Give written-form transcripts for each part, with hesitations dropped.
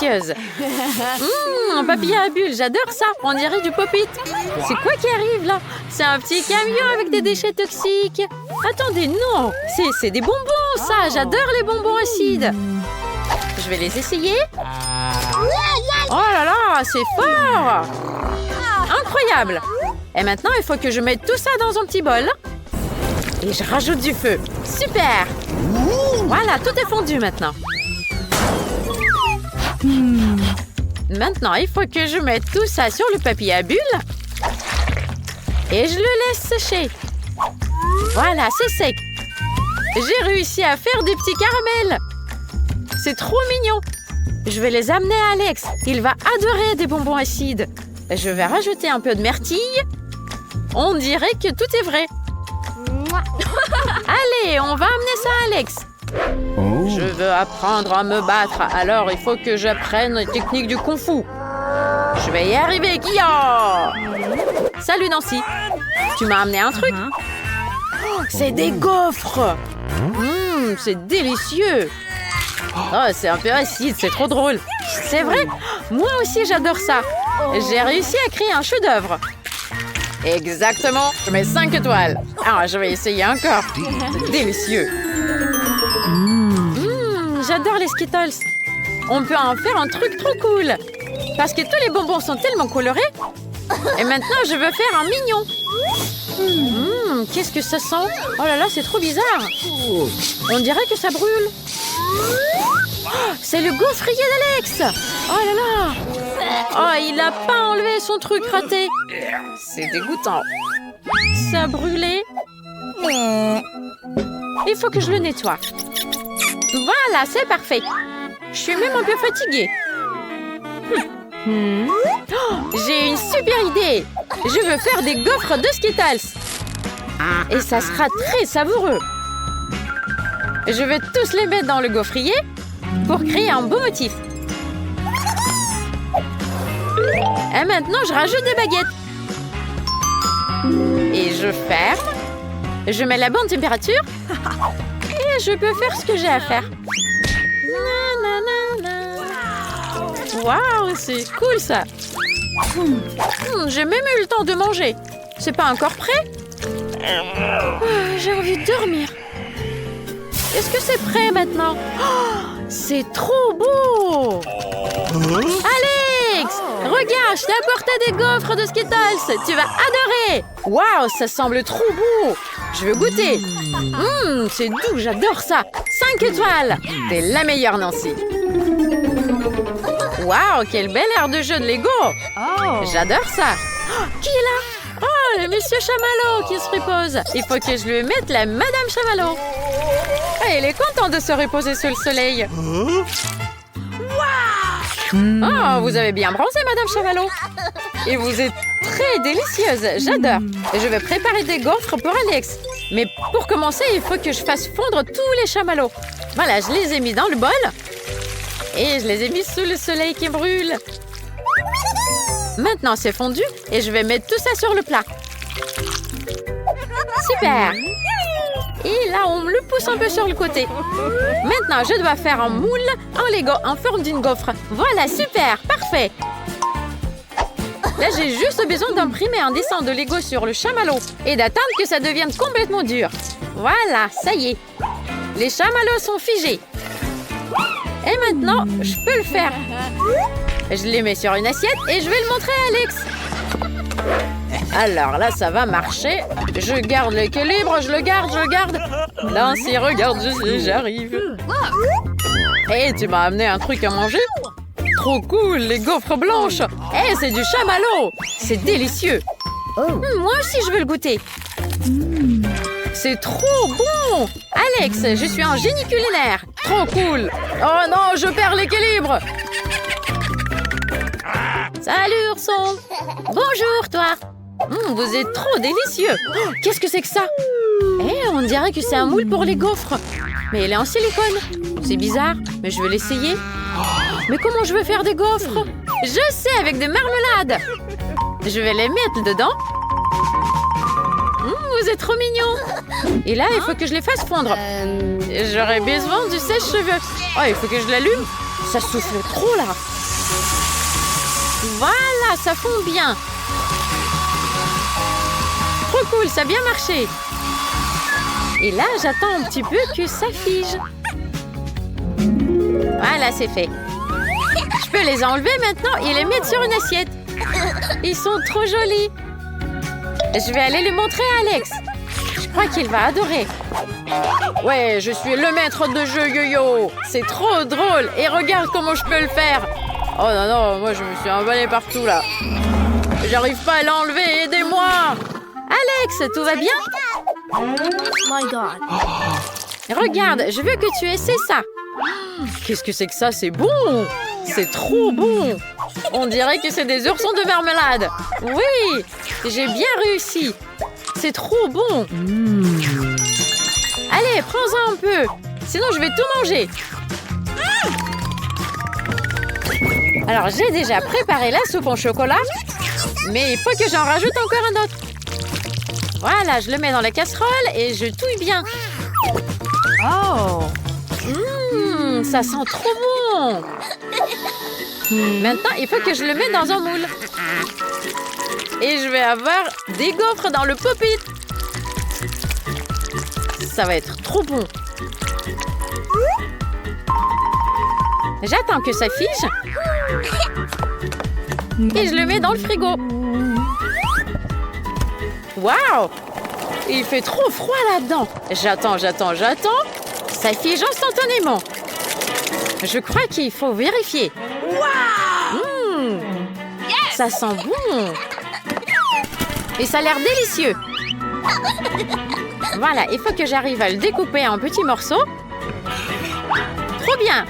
délicieuse. Un papier à bulles, j'adore ça. On dirait du pop-it. C'est quoi qui arrive là? C'est un petit camion avec des déchets toxiques. Attendez, non. C'est des bonbons, ça. J'adore les bonbons acides. Je vais les essayer. Oh là là, c'est fort. Incroyable. Et maintenant, il faut que je mette tout ça dans un petit bol. Et je rajoute du feu. Super. Voilà, tout est fondu maintenant. Maintenant, il faut que je mette tout ça sur le papier à bulles. Et je le laisse sécher. Voilà, c'est sec. J'ai réussi à faire des petits caramels. C'est trop mignon. Je vais les amener à Alex. Il va adorer des bonbons acides. Je vais rajouter un peu de myrtille. On dirait que tout est vrai. Allez, on va amener ça à Alex. Je veux apprendre à me battre, alors il faut que j'apprenne les techniques du kung-fu. Je vais y arriver, Kia! Salut Nancy. Tu m'as amené un truc? C'est des gaufres. C'est délicieux. Oh, c'est un peu acide, c'est trop drôle. C'est vrai? Moi aussi, j'adore ça. J'ai réussi à créer un chef-d'œuvre. Exactement. Je mets 5 étoiles. Alors, je vais essayer encore. C'est délicieux. J'adore les Skittles. On peut en faire un truc trop cool. Parce que tous les bonbons sont tellement colorés. Et maintenant, je veux faire un mignon. Qu'est-ce que ça sent? Oh là là, c'est trop bizarre. On dirait que ça brûle. C'est le gaufrier d'Alex. Oh là là. Oh, il n'a pas enlevé son truc raté. C'est dégoûtant. Ça a brûlé. Il faut que je le nettoie. Voilà, c'est parfait. Je suis même un peu fatiguée. J'ai une super idée. Je veux faire des gaufres de Skittles. Et ça sera très savoureux. Je vais tous les mettre dans le gaufrier pour créer un beau motif. Et maintenant, je rajoute des baguettes. Et je ferme. Je mets la bonne température. Et je peux faire ce que j'ai à faire. Waouh, c'est cool ça. J'ai même eu le temps de manger. C'est pas encore prêt? J'ai envie de dormir. Est-ce que c'est prêt maintenant? C'est trop beau. Alex, regarde, je t'ai apporté des gaufres de Skittles. Tu vas adorer. Waouh, ça semble trop beau. Je veux goûter. C'est doux, j'adore ça. 5 étoiles. T'es la meilleure, Nancy. Waouh, quelle belle aire de jeu de Lego. J'adore ça. Qui est là? Oh, le monsieur Chamallow qui se repose. Il faut que je lui mette la Madame Chamallow. Elle est contente de se reposer sous le soleil. Oh, vous avez bien bronzé, Madame Chamallow. Et vous êtes très délicieuse. J'adore. Je vais préparer des gaufres pour Alex. Mais pour commencer, il faut que je fasse fondre tous les chamallows. Voilà, je les ai mis dans le bol. Et je les ai mis sous le soleil qui brûle. Maintenant, c'est fondu et je vais mettre tout ça sur le plat. Super! Et là, on me le pousse un peu sur le côté. Maintenant, je dois faire un moule en Lego en forme d'une gaufre. Voilà, super! Parfait! Là, j'ai juste besoin d'imprimer un dessin de Lego sur le chamallow et d'attendre que ça devienne complètement dur. Voilà, ça y est. Les chamallows sont figés. Et maintenant, je peux le faire. Je les mets sur une assiette et je vais le montrer à Alex. Alors là, ça va marcher. Je garde l'équilibre, je le garde. Nancy, regarde, j'arrive. Hé, tu m'as amené un truc à manger? Trop cool, les gaufres blanches. Hé, c'est du chamallow. C'est délicieux. Moi aussi, je veux le goûter. C'est trop bon. Alex, je suis un génie culinaire. Trop cool. Oh non, je perds l'équilibre. Salut, ourson. Bonjour, toi. Vous êtes trop délicieux. Qu'est-ce que c'est que ça? On dirait que c'est un moule pour les gaufres. Mais elle est en silicone. C'est bizarre, mais je vais l'essayer. Mais comment je vais faire des gaufres? Je sais, avec des marmelades. Je vais les mettre dedans. Vous êtes trop mignons. Et là, il faut que je les fasse fondre. J'aurais besoin du sèche-cheveux. Oh, il faut que je l'allume. Ça souffle trop là. Voilà, ça fond bien. Trop cool, ça a bien marché. Et là, j'attends un petit peu que ça fige. Voilà, c'est fait. Je peux les enlever maintenant et les mettre sur une assiette. Ils sont trop jolis. Je vais aller les montrer à Alex. Je crois qu'il va adorer. Ouais, je suis le maître de jeu yo-yo. C'est trop drôle. Et regarde comment je peux le faire. Oh non, non, moi je me suis emballée partout là. J'arrive pas à l'enlever, aidez-moi. Alex, tout va bien? Oh my God. Regarde, je veux que tu essaies ça. Qu'est-ce que c'est que ça? C'est bon. C'est trop bon. On dirait que c'est des oursons de marmelade. Oui, j'ai bien réussi. C'est trop bon. Allez, prends-en un peu. Sinon, je vais tout manger. Alors, j'ai déjà préparé la soupe au chocolat. Mais il faut que j'en rajoute encore un autre. Voilà, je le mets dans la casserole et je touille bien. Oh! Ça sent trop bon! Maintenant, il faut que je le mette dans un moule. Et je vais avoir des gaufres dans le pop-it. Ça va être trop bon. J'attends que ça fige. Et je le mets dans le frigo. Waouh! Il fait trop froid là-dedans. J'attends. Ça fige instantanément. Je crois qu'il faut vérifier. Wow! Ça sent bon. Et ça a l'air délicieux. Voilà, il faut que j'arrive à le découper en petits morceaux. Trop bien.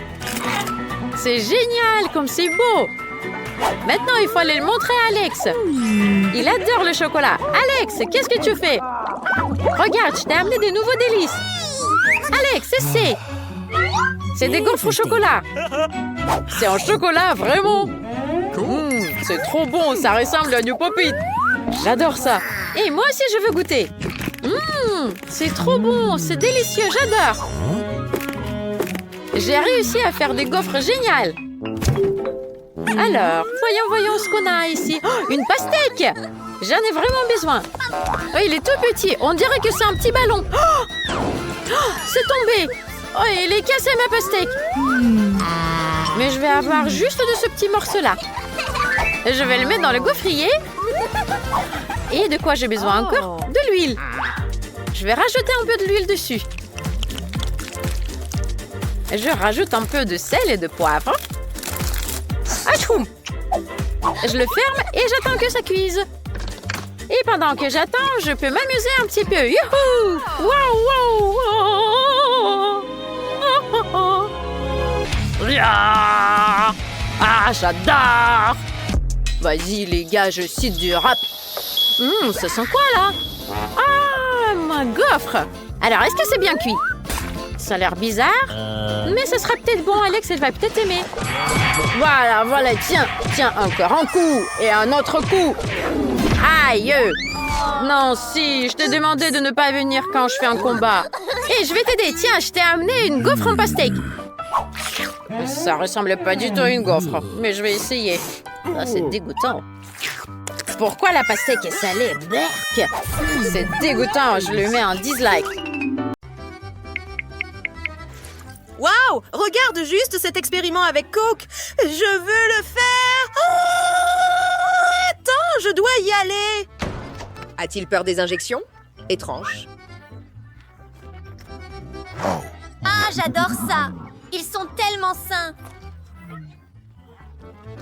C'est génial, comme c'est beau. Maintenant, il faut aller le montrer à Alex. Il adore le chocolat. Alex, qu'est-ce que tu fais? Regarde, je t'ai amené des nouveaux délices. Alex, essaie. C'est des gaufres au chocolat. C'est en chocolat, vraiment. C'est trop bon, ça ressemble à du pop-it. J'adore ça. Et moi aussi, je veux goûter. C'est trop bon, c'est délicieux, j'adore. J'ai réussi à faire des gaufres géniales. Alors, voyons ce qu'on a ici. Oh, une pastèque! J'en ai vraiment besoin. Oh, il est tout petit. On dirait que c'est un petit ballon. Oh, c'est tombé. Oh, il est cassé ma pastèque. Mais je vais avoir juste de ce petit morceau-là. Je vais le mettre dans le gaufrier. Et de quoi j'ai besoin encore? De l'huile. Je vais rajouter un peu de l'huile dessus. Je rajoute un peu de sel et de poivre. Achoum! Je le ferme et j'attends que ça cuise. Et pendant que j'attends, je peux m'amuser un petit peu. Youhou! Wow, wow! Ah, j'adore! Vas-y, les gars, je cite du rap. Ça sent quoi, là? Ah, ma gaufre! Alors, est-ce que c'est bien cuit? Ça a l'air bizarre, mais ça sera peut-être bon, Alex, elle va peut-être aimer. Voilà, tiens, encore un coup et un autre coup. Aïe! Non, si, je t'ai demandé de ne pas venir quand je fais un combat. Et je vais t'aider, tiens, je t'ai amené une gaufre en pastèque. Ça ressemble pas du tout à une gaufre, mais je vais essayer. Ah, c'est dégoûtant. Pourquoi la pastèque est salée? Berk! C'est dégoûtant, je lui mets un dislike. Waouh! Regarde juste cet expériment avec Coke! Je veux le faire! Oh! Attends, je dois y aller! A-t-il peur des injections? Étrange. Ah, j'adore ça. Ils sont tellement sains.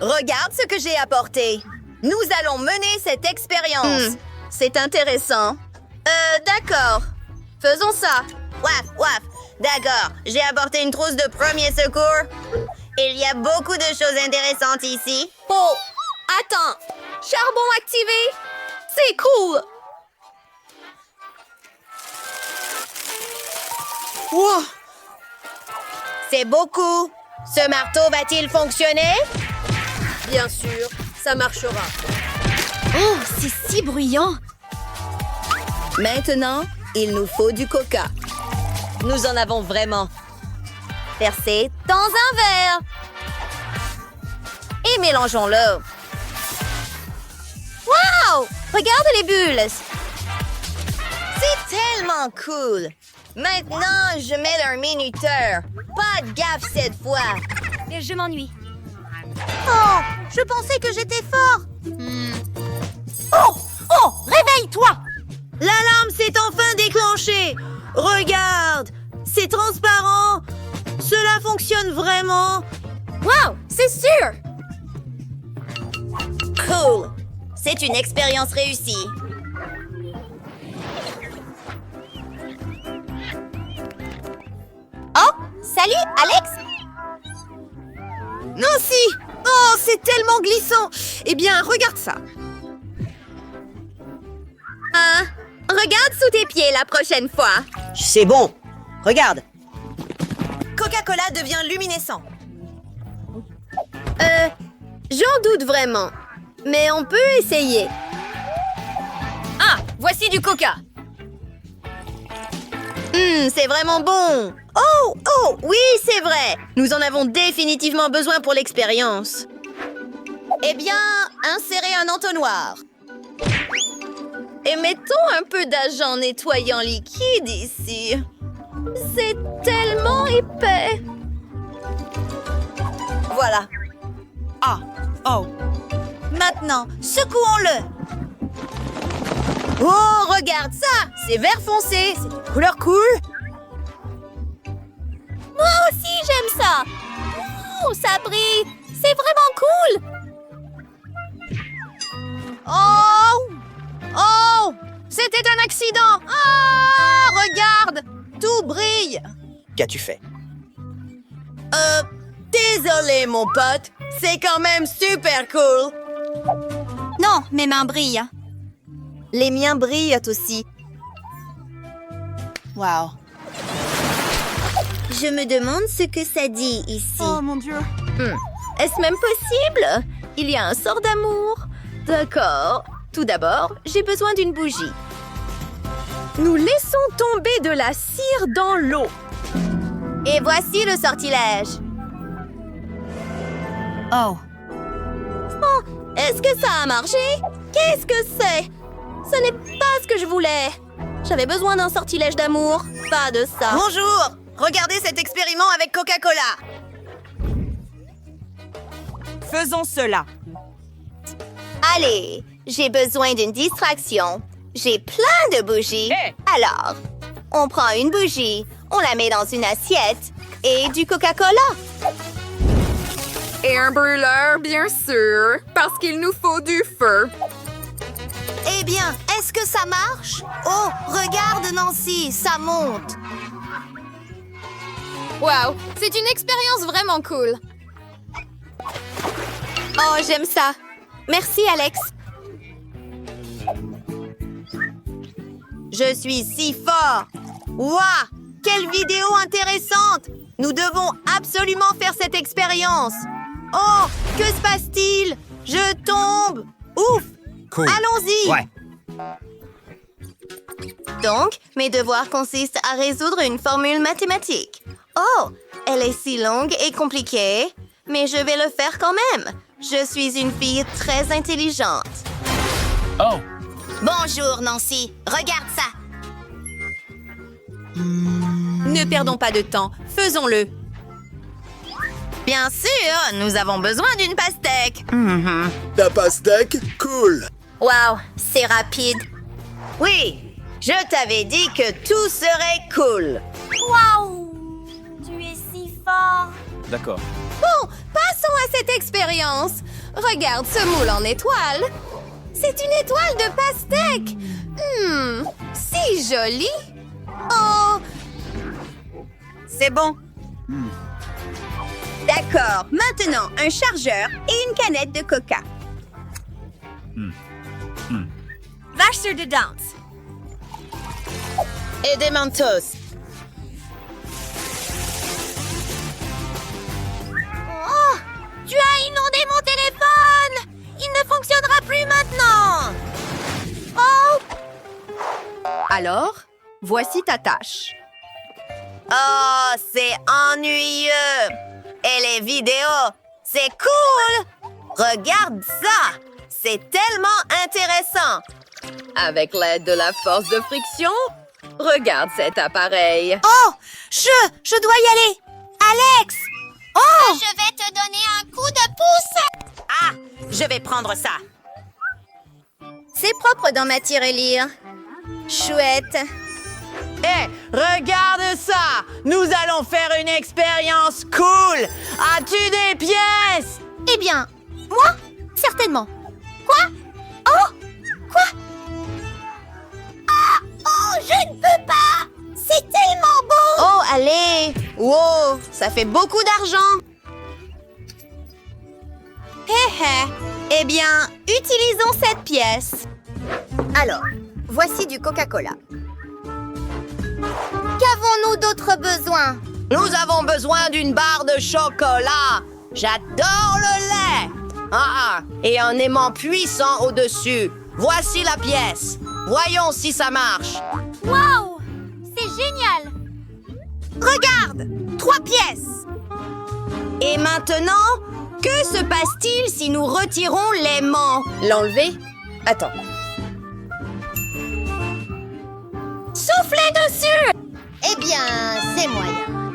Regarde ce que j'ai apporté. Nous allons mener cette expérience. C'est intéressant. D'accord. Faisons ça. Waf. D'accord. J'ai apporté une trousse de premier secours. Il y a beaucoup de choses intéressantes ici. Oh, attends. Charbon activé. C'est cool. Wow! C'est beaucoup. Ce marteau va-t-il fonctionner? Bien sûr, ça marchera. Oh, c'est si bruyant. Maintenant, il nous faut du coca. Nous en avons vraiment. Versez dans un verre. mélangeons-le. Wow! Regarde les bulles! C'est tellement cool! Maintenant, je mets un minuteur. Pas de gaffe cette fois. Mais je m'ennuie. Oh! Je pensais que j'étais fort! Oh, réveille-toi! L'alarme s'est enfin déclenchée. Regarde, c'est transparent. Cela fonctionne vraiment. Wow, c'est sûr! Cool! C'est une expérience réussie. Oh, salut, Alex! Nancy! Oh, c'est tellement glissant. Eh bien, regarde ça. Hein? Regarde sous tes pieds la prochaine fois. C'est bon. Regarde. Coca-Cola devient luminescent. J'en doute vraiment. Mais on peut essayer. Ah, voici du coca! C'est vraiment bon. Oh, oui, c'est vrai. Nous en avons définitivement besoin pour l'expérience. Eh bien, insérez un entonnoir. Et mettons un peu d'agent nettoyant liquide ici. C'est tellement épais. Voilà. Oh. Maintenant, secouons-le. Oh, regarde ça. C'est vert foncé. C'est une couleur cool. Moi aussi, j'aime ça! Oh, ça brille! C'est vraiment cool! Oh! C'était un accident. Ah! Regarde. Tout brille. Qu'as-tu fait? Désolé, mon pote. C'est quand même super cool. Non, mes mains brillent. Les miens brillent aussi. Wow. Je me demande ce que ça dit ici. Oh mon Dieu! Est-ce même possible? Il y a un sort d'amour. D'accord. Tout d'abord, j'ai besoin d'une bougie. Nous laissons tomber de la cire dans l'eau. Et voici le sortilège. Oh. Est-ce que ça a marché? Qu'est-ce que c'est? Ce n'est pas ce que je voulais. J'avais besoin d'un sortilège d'amour, pas de ça. Bonjour. Regardez cet expériment avec Coca-Cola. Faisons cela. Allez, j'ai besoin d'une distraction. J'ai plein de bougies. Alors, on prend une bougie, on la met dans une assiette et du Coca-Cola. Et un brûleur, bien sûr, parce qu'il nous faut du feu. Eh bien, est-ce que ça marche? Oh, regarde Nancy, ça monte. Wow, c'est une expérience vraiment cool. Oh, j'aime ça. Merci, Alex. Je suis si fort. Waouh, quelle vidéo intéressante. Nous devons absolument faire cette expérience. Oh, que se passe-t-il? Je tombe. Ouf. Cool. Allons-y. Ouais. Donc, mes devoirs consistent à résoudre une formule mathématique. Oh, elle est si longue et compliquée, mais je vais le faire quand même. Je suis une fille très intelligente. Oh. Bonjour, Nancy. Regarde ça. Ne perdons pas de temps. Faisons-le. Bien sûr, nous avons besoin d'une pastèque. La pastèque? Cool. Wow, c'est rapide. Oui, je t'avais dit que tout serait cool. Waouh! Tu es si fort! D'accord. Bon, passons à cette expérience. Regarde ce moule en étoile. C'est une étoile de pastèque. Si joli. Oh, C'est bon. d'accord. Maintenant, un chargeur et une canette de coca. Vache sur de danse. Et des Mentos. Oh, tu as inondé mon téléphone. Il ne fonctionnera plus maintenant. Oh, Alors, voici ta tâche. oh, c'est ennuyeux. Et les vidéos, c'est cool. Regarde ça! C'est tellement intéressant! Avec l'aide de la force de friction, regarde cet appareil. Oh, je dois y aller. Alex! Oh! Je vais te donner un coup de pouce. Ah! Je vais prendre ça. C'est propre dans ma tirelire. Chouette. Hé, regarde ça! Nous allons faire une expérience cool! As-tu des pièces? Eh bien, moi, certainement. Quoi? Oh! Quoi? Ah! Oh, je ne peux pas! C'est tellement beau! Oh, allez! Wow! Ça fait beaucoup d'argent! Eh bien, utilisons cette pièce. Alors, voici du Coca-Cola. Qu'avons-nous d'autres besoins? Nous avons besoin d'une barre de chocolat. J'adore le lait. Et un aimant puissant au-dessus. Voici la pièce. Voyons si ça marche. Waouh! C'est génial! Regarde! 3 pièces. Et maintenant, que se passe-t-il si nous retirons l'aimant? L'enlever? Attends. Soufflez dessus! Eh bien, c'est moyen.